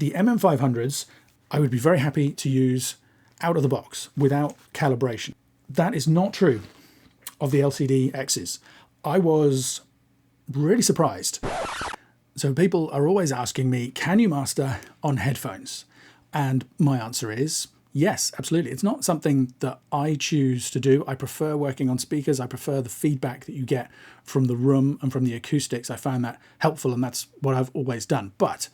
The MM500s, I would be very happy to use out of the box without calibration. That is not true of the LCDXs. I was really surprised. So people are always asking me, can you master on headphones? And my answer is yes, absolutely. It's not something that I choose to do. I prefer working on speakers. I prefer the feedback that you get from the room and from the acoustics. I found that helpful, and that's what I've always done. But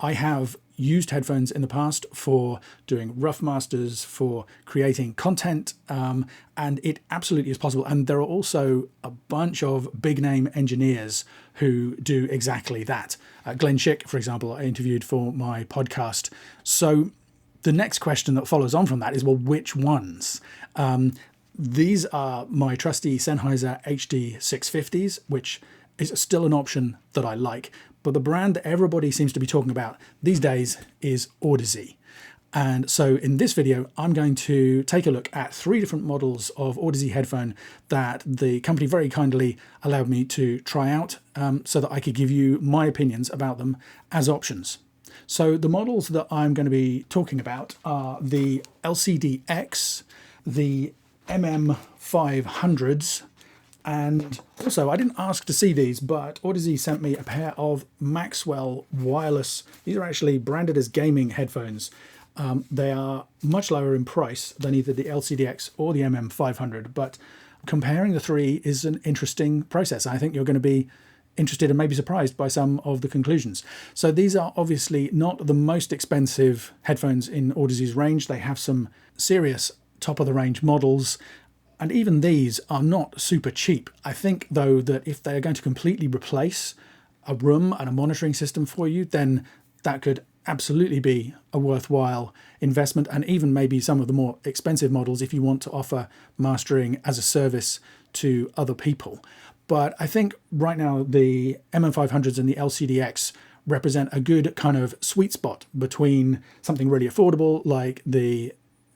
I have used headphones in the past for doing rough masters, for creating content, and it absolutely is possible. And there are also a bunch of big name engineers who do exactly that. Glenn Schick, for example, I interviewed for my podcast. So the next question that follows on from that is, well, which ones? These are my trusty Sennheiser HD650s, which is still an option that I like. But the brand that everybody seems to be talking about these days is Audeze. And so in this video, I'm going to take a look at 3 different models of Audeze headphone that the company very kindly allowed me to try out, so that I could give you my opinions about them as options. So the models that I'm going to be talking about are the LCDX, the MM500s, and also I didn't ask to see these, but Audeze sent me a pair of Maxwell wireless. These are actually branded as gaming headphones. They are much lower in price than either the LCDX or the MM500, but comparing the 3 is an interesting process. I think you're going to be interested and maybe surprised by some of the conclusions. So these are obviously not the most expensive headphones in Audeze's range. They have some serious top of the range models, and even these are not super cheap. I think though that if they're going to completely replace a room and a monitoring system for you, then that could absolutely be a worthwhile investment, and even maybe some of the more expensive models if you want to offer mastering as a service to other people. But I think right now the MM500s and the LCDX represent a good kind of sweet spot between something really affordable like the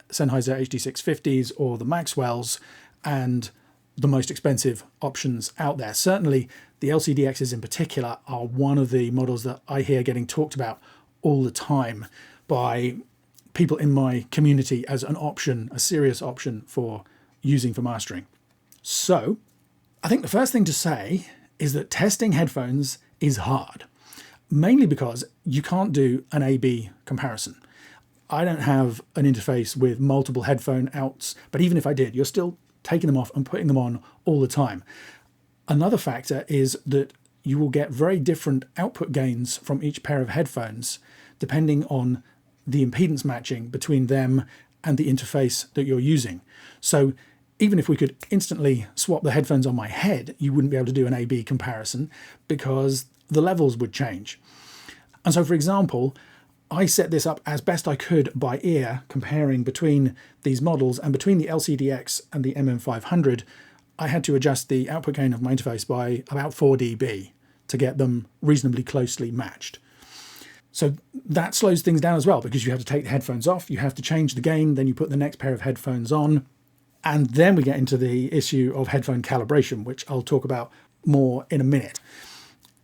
Sennheiser HD650s or the Maxwells and the most expensive options out there. Certainly the LCDXs in particular are one of the models that I hear getting talked about all the time by people in my community as an option, a serious option for using for mastering. So I think the first thing to say is that testing headphones is hard, mainly because you can't do an A/B comparison. I don't have an interface with multiple headphone outs, but even if I did, you're still taking them off and putting them on all the time. Another factor is that you will get very different output gains from each pair of headphones, depending on the impedance matching between them and the interface that you're using. So even if we could instantly swap the headphones on my head, you wouldn't be able to do an A/B comparison because the levels would change. And so, for example, I set this up as best I could by ear, comparing between these models, and between the LCDX and the MM500, I had to adjust the output gain of my interface by about 4 dB to get them reasonably closely matched. So that slows things down as well, because you have to take the headphones off, you have to change the gain, then you put the next pair of headphones on, and then we get into the issue of headphone calibration, which I'll talk about more in a minute.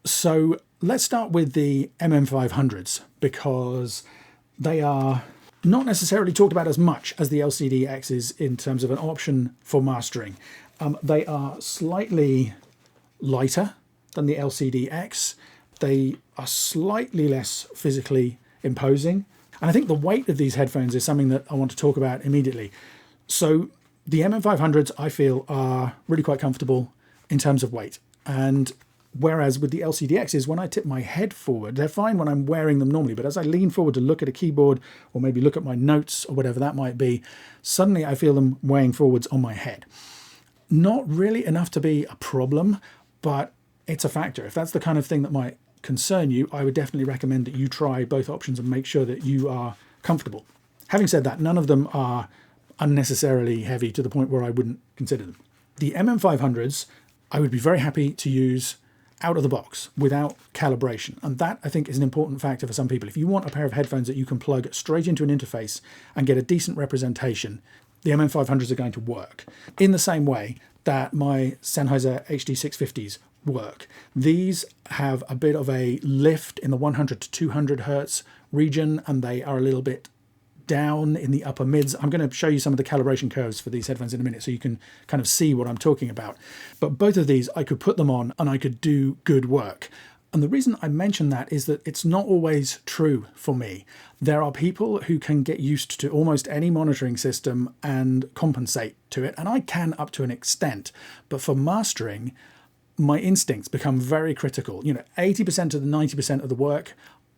So let's start with the MM500s, because they are not necessarily talked about as much as the LCDXs in terms of an option for mastering. They are slightly lighter than the LCDX. They are slightly less physically imposing. And I think the weight of these headphones is something that I want to talk about immediately. So the MM500s, I feel, are really quite comfortable in terms of weight. And whereas with the LCDXs, when I tip my head forward, they're fine when I'm wearing them normally, but as I lean forward to look at a keyboard or maybe look at my notes or whatever that might be, suddenly I feel them weighing forwards on my head. Not really enough to be a problem, but it's a factor. If that's the kind of thing that might concern you, I would definitely recommend that you try both options and make sure that you are comfortable. Having said that, none of them are unnecessarily heavy to the point where I wouldn't consider them. The MM500s, I would be very happy to use out of the box without calibration. And that, I think, is an important factor for some people. If you want a pair of headphones that you can plug straight into an interface and get a decent representation, the MM500s are going to work. In the same way that my Sennheiser HD650s work. These have a bit of a lift in the 100 to 200 hertz region, and they are a little bit down in the upper mids. I'm going to show you some of the calibration curves for these headphones in a minute so you can kind of see what I'm talking about. But both of these, I could put them on and I could do good work. And the reason I mention that is that it's not always true for me. There are people who can get used to almost any monitoring system and compensate to it, and I can up to an extent. But for mastering, my instincts become very critical. 80% of the 90% of the work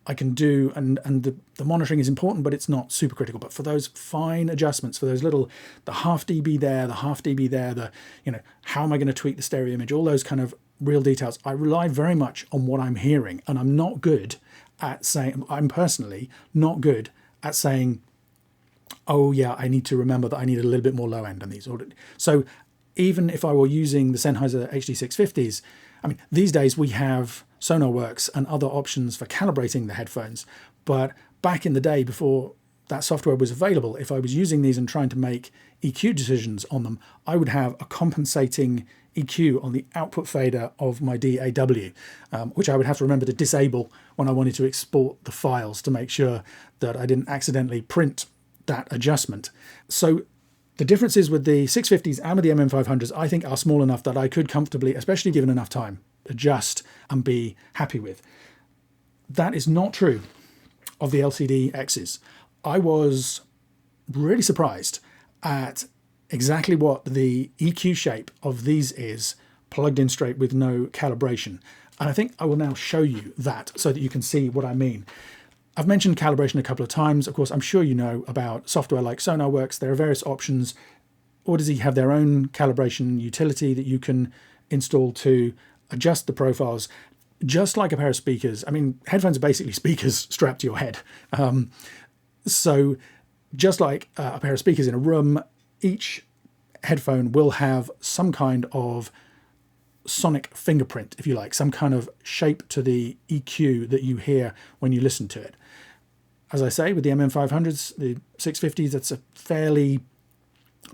I can do, and the monitoring is important, but it's not super critical. But for those fine adjustments, for those little, the half dB there, the half dB there, how am I going to tweak the stereo image, all those kind of real details, I rely very much on what I'm hearing. And I'm not good at saying, I'm personally not good at saying, oh yeah, I need to remember that I need a little bit more low end on these. So even if I were using the Sennheiser HD650s, I mean, these days we have SonarWorks and other options for calibrating the headphones. But back in the day, before that software was available, if I was using these and trying to make EQ decisions on them, I would have a compensating EQ on the output fader of my DAW, which I would have to remember to disable when I wanted to export the files to make sure that I didn't accidentally print that adjustment. So the differences with the 650s and with the MM500s, I think, are small enough that I could comfortably, especially given enough time, adjust and be happy with. That is not true of the LCDXs. I was really surprised at exactly what the EQ shape of these is plugged in straight with no calibration. And I think I will now show you that so that you can see what I mean. I've mentioned calibration a couple of times. Of course, I'm sure you know about software like SonarWorks. There are various options. Audeze have their own calibration utility that you can install to adjust the profiles, just like a pair of speakers. I mean, headphones are basically speakers strapped to your head. So just like a pair of speakers in a room, each headphone will have some kind of sonic fingerprint, if you like, some kind of shape to the EQ that you hear when you listen to it. As I say, with the MM500s, the 650s, that's a fairly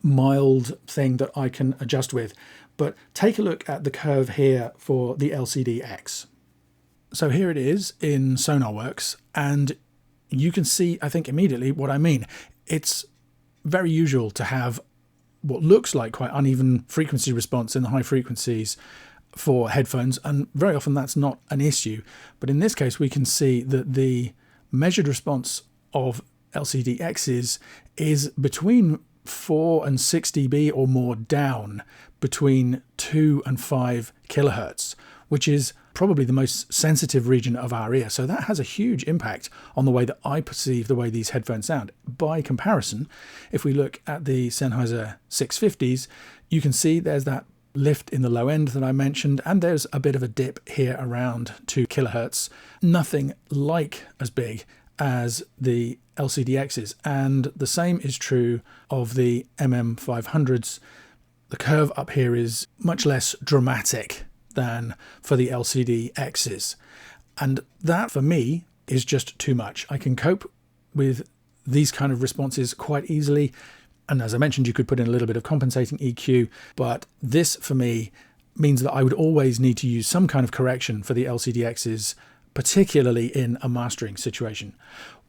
mild thing that I can adjust with. But take a look at the curve here for the LCDX. So here it is in SonarWorks, and you can see, I think, immediately what I mean. It's very usual to have what looks like quite uneven frequency response in the high frequencies for headphones, and very often that's not an issue. But in this case, we can see that the measured response of LCDXs is between 4 and 6 dB or more down between 2 and 5 kilohertz, which is probably the most sensitive region of our ear. So that has a huge impact on the way that I perceive the way these headphones sound. By comparison, if we look at the Sennheiser 650s, you can see there's that lift in the low end that I mentioned, and there's a bit of a dip here around 2 kilohertz. Nothing like as big as the LCDXs, and the same is true of the MM500s. The curve up here is much less dramatic than for the LCDXs, and that for me is just too much. I can cope with these kind of responses quite easily, and as I mentioned, you could put in a little bit of compensating EQ, but this for me means that I would always need to use some kind of correction for the LCDXs, particularly in a mastering situation.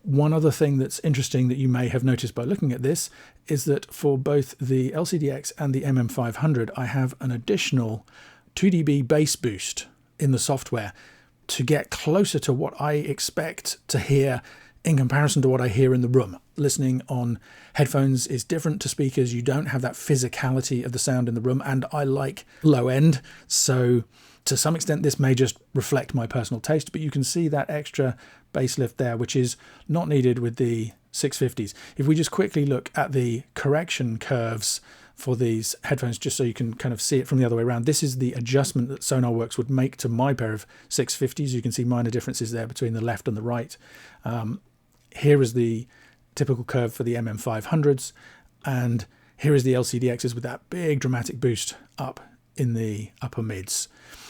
One other thing that's interesting that you may have noticed by looking at this is that for both the LCDX and the MM500, I have an additional 2 dB bass boost in the software to get closer to what I expect to hear in comparison to what I hear in the room. Listening on headphones is different to speakers. You don't have that physicality of the sound in the room, and I like low end, so to some extent this may just reflect my personal taste, but you can see that extra bass lift there, which is not needed with the 650s. If we just quickly look at the correction curves for these headphones, just so you can kind of see it from the other way around, this is the adjustment that SonarWorks would make to my pair of 650s. You can see minor differences there between the left and the right. Here is the typical curve for the MM500s, and here is the LCDXs with that big dramatic boost up in the upper mids.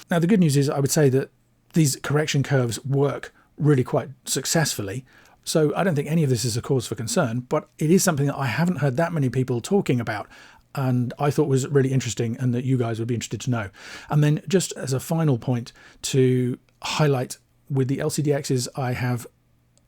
Now the good news is I would say that these correction curves work really quite successfully, so I don't think any of this is a cause for concern, but it is something that I haven't heard that many people talking about. and I thought was really interesting and that you guys would be interested to know. And then just as a final point to highlight, with the LCDXs, I have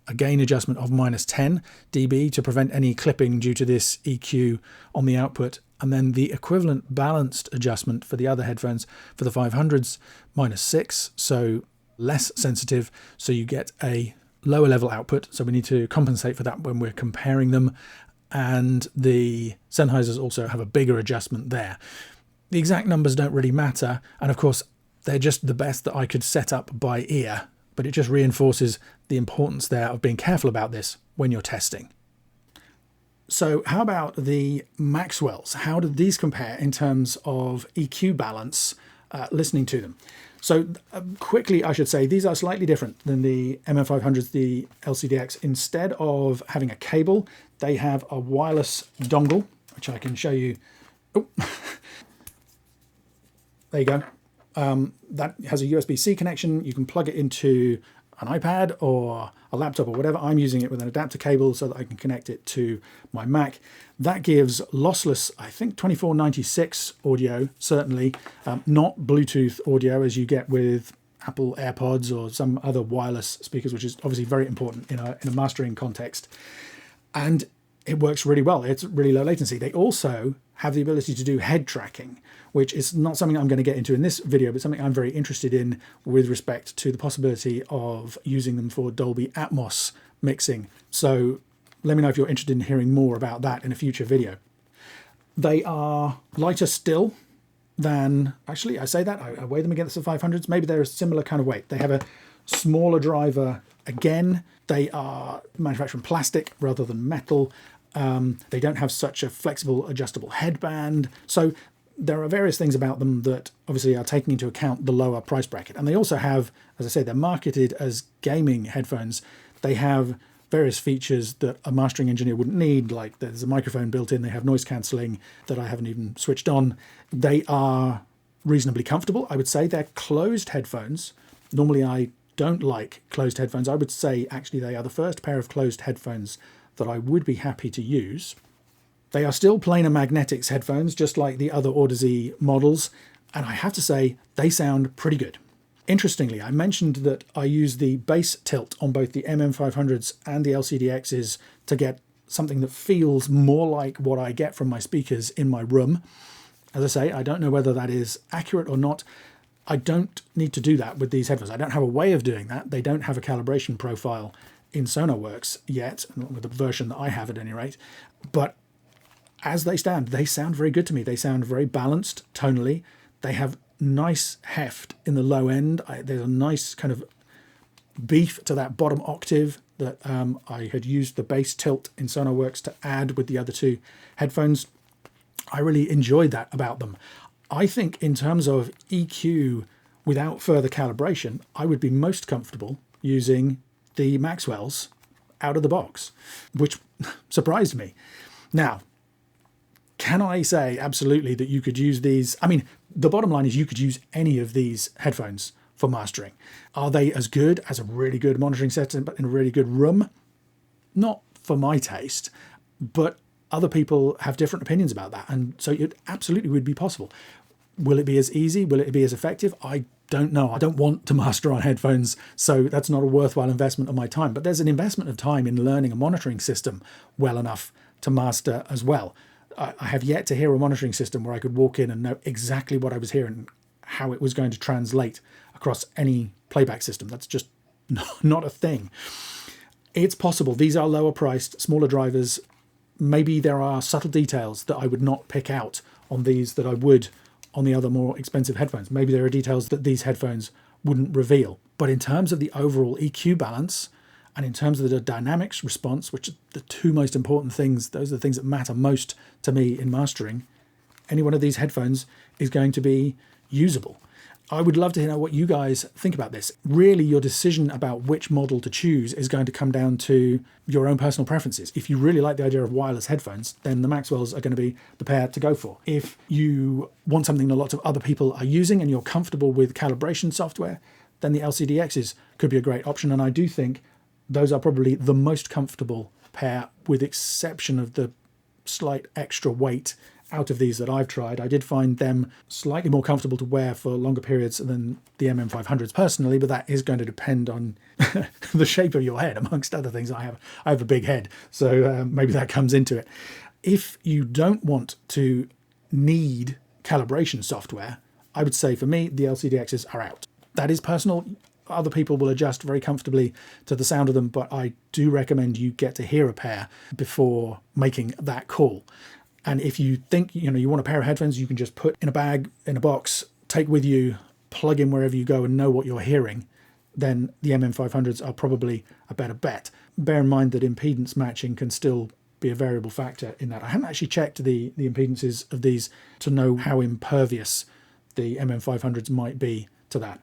a gain adjustment of -10 dB to prevent any clipping due to this EQ on the output. And then the equivalent balanced adjustment for the other headphones for the 500s, -6, so less sensitive. So you get a lower level output. So we need to compensate for that when we're comparing them. And the Sennheisers also have a bigger adjustment there. The exact numbers don't really matter. And of course, they're just the best that I could set up by ear. But it just reinforces the importance there of being careful about this when you're testing. So how about the Maxwells? How do these compare in terms of EQ balance, listening to them? So quickly, I should say, these are slightly different than the MM500s, the LCDX. Instead of having a cable, they have a wireless dongle, which I can show you. Oh. There you go. That has a USB-C connection. You can plug it into an iPad or a laptop or whatever. I'm using it with an adapter cable so that I can connect it to my Mac. That gives lossless, I think 2496 audio, certainly, not Bluetooth audio as you get with Apple AirPods or some other wireless speakers, which is obviously very important in a mastering context. And it works really well. It's really low latency. They also have the ability to do head tracking, which is not something I'm going to get into in this video, but something I'm very interested in with respect to the possibility of using them for Dolby Atmos mixing. So let me know if you're interested in hearing more about that in a future video. They are lighter still than, actually I say that, I weigh them against the 500s, maybe they're a similar kind of weight. They have a smaller driver again. They are manufactured from plastic rather than metal. They don't have such a flexible adjustable headband. So there are various things about them that obviously are taking into account the lower price bracket. And they also have, as I say, they're marketed as gaming headphones. They have various features that a mastering engineer wouldn't need, like there's a microphone built in, they have noise cancelling that I haven't even switched on. They are reasonably comfortable, I would say. They're closed headphones. Normally I don't like closed headphones. I would say actually they are the first pair of closed headphones that I would be happy to use. They are still planar magnetics headphones, just like the other Audeze models, and I have to say they sound pretty good. Interestingly, I mentioned that I use the bass tilt on both the MM500s and the LCDXs to get something that feels more like what I get from my speakers in my room. As I say, I don't know whether that is accurate or not. I don't need to do that with these headphones. I don't have a way of doing that. They don't have a calibration profile in SonarWorks yet, with the version that I have at any rate. But as they stand, they sound very good to me. They sound very balanced tonally. They have nice heft in the low end. There's a nice kind of beef to that bottom octave that I had used the bass tilt in SonarWorks to add with the other two headphones. I really enjoyed that about them. I think in terms of EQ without further calibration, I would be most comfortable using the Maxwells out of the box, which surprised me. Now, can I say absolutely that you could use these? I mean, the bottom line is you could use any of these headphones for mastering. Are they as good as a really good monitoring setup in a really good room? Not for my taste, but other people have different opinions about that. And so it absolutely would be possible. Will it be as easy? Will it be as effective? I don't know. I don't want to master on headphones, so that's not a worthwhile investment of my time. But there's an investment of time in learning a monitoring system well enough to master as well. I have yet to hear a monitoring system where I could walk in and know exactly what I was hearing, how it was going to translate across any playback system. That's just not a thing. It's possible. These are lower priced, smaller drivers. Maybe there are subtle details that I would not pick out on these that I would on the other more expensive headphones. Maybe there are details that these headphones wouldn't reveal. But in terms of the overall EQ balance, and in terms of the dynamics response, which are the two most important things, those are the things that matter most to me in mastering, any one of these headphones is going to be usable. I would love to know what you guys think about this. Really, your decision about which model to choose is going to come down to your own personal preferences. If you really like the idea of wireless headphones, then the Maxwells are going to be the pair to go for. If you want something that lots of other people are using and you're comfortable with calibration software, then the LCDXs could be a great option. And I do think those are probably the most comfortable pair, with exception of the slight extra weight out of these that I've tried. I did find them slightly more comfortable to wear for longer periods than the MM500s personally, but that is going to depend on the shape of your head, amongst other things. I have a big head, so maybe that comes into it. If you don't want to need calibration software, I would say for me, the LCDXs are out. That is personal. Other people will adjust very comfortably to the sound of them, but I do recommend you get to hear a pair before making that call. And if you think you want a pair of headphones you can just put in a bag, in a box, take with you, plug in wherever you go and know what you're hearing, then the MM500s are probably a better bet. Bear in mind that impedance matching can still be a variable factor in that. I haven't actually checked the impedances of these to know how impervious the MM500s might be to that.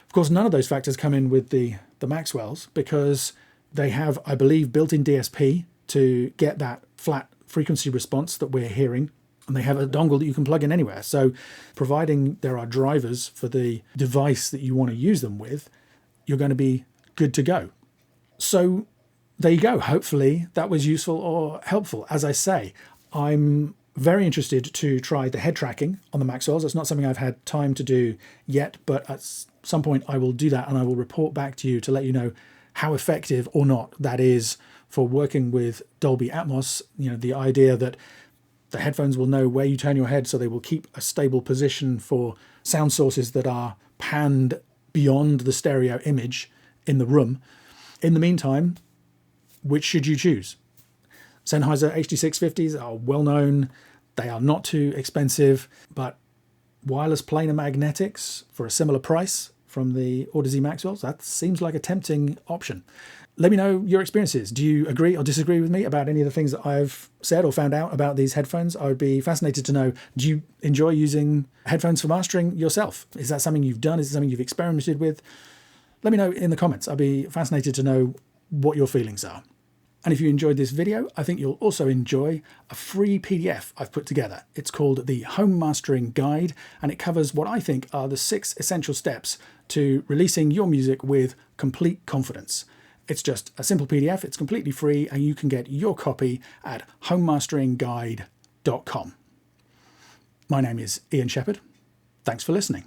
Of course, none of those factors come in with the Maxwells, because they have, I believe, built-in DSP to get that flat frequency response that we're hearing, and they have a dongle that you can plug in anywhere. So providing there are drivers for the device that you want to use them with, you're going to be good to go. So there you go. Hopefully that was useful or helpful. As I say, I'm very interested to try the head tracking on the Maxwells. It's not something I've had time to do yet, but at some point I will do that, and I will report back to you to let you know how effective or not that is for working with Dolby Atmos. The idea that the headphones will know where you turn your head, so they will keep a stable position for sound sources that are panned beyond the stereo image in the room. In the meantime, which should you choose? Sennheiser HD650s are well known. They are not too expensive, but wireless planar magnetics for a similar price from the Audeze Maxwells, that seems like a tempting option. Let me know your experiences. Do you agree or disagree with me about any of the things that I've said or found out about these headphones? I would be fascinated to know, do you enjoy using headphones for mastering yourself? Is that something you've done? Is it something you've experimented with? Let me know in the comments. I'd be fascinated to know what your feelings are. And if you enjoyed this video, I think you'll also enjoy a free PDF I've put together. It's called the Home Mastering Guide, and it covers what I think are the 6 essential steps to releasing your music with complete confidence. It's just a simple PDF, it's completely free, and you can get your copy at homemasteringguide.com. My name is Ian Shepherd. Thanks for listening.